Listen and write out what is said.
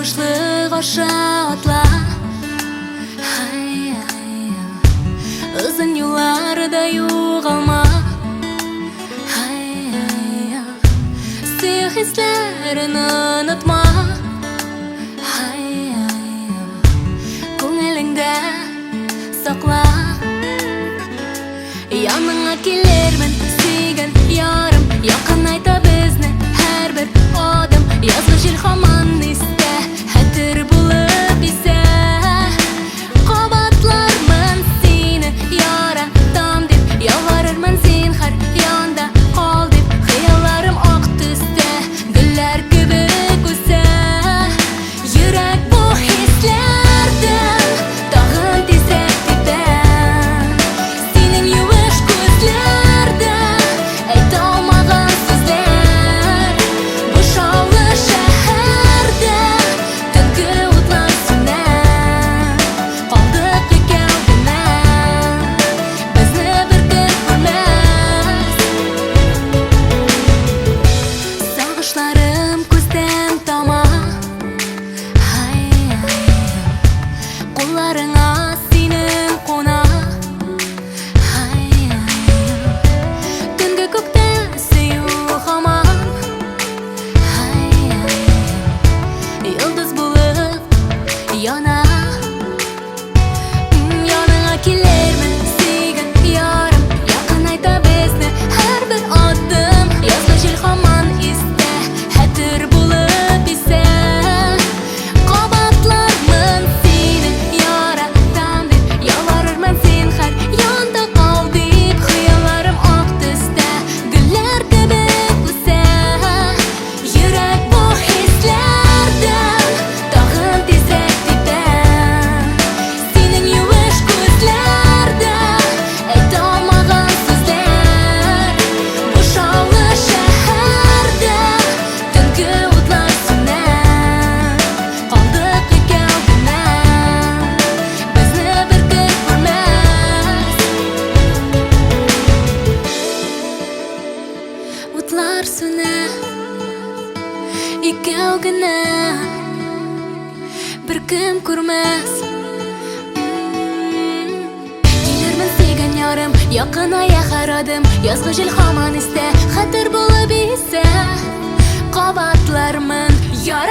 Сагышлы каршы атла Ызын юлларда югалма Сүйүк хислерин унутма Көңүлүңдө сакла Яныңа келермин сүйгөн ярым Якын айта бизни һәр бир адым Язгы жил хаман исте хәтер булып исе Кабатлармын сени яратам дип Ялварырмын сен һәр янда кал дип Хыялларым ак төстә гөлләр кебек үсә Йөрәк бу хисләрдән тагын тизрәк тибә Синең юеш күзләрдә әйтә алмаган сүзләр Бушаулы шәһәрдә төнге утлар сүнә Калдык икәү генә безне бер күрмәс Сагышларым күздән тама Кулларыңа синең куна Төнге күктә сөю хаман Йолдыз булып яна Яныңа килермен сөйгән ярым Якын айта безне һәр бер адым Язгы жил хаман истә хәтер булып исә Кабатлармын сени яратам дип Ялварырмын сен һәр янда кал дип Хыялларым ак төстә гөлләр кебек үсә Йөрәк бу хисләрдән тагын тизрәк тибә Синең юеш күзләрдә әйтә алмаган сүзләр Бушаулы шәһәрдә төнге утлар сүнә Калдык икәү генә безне бер күрмәс Утлар сүнә икәү генә беркем күрмәс Килермен сөйгән ярым Якын ая һәр адым Язгы жил хаман истә хәтер булып исә Кабатлармын ярым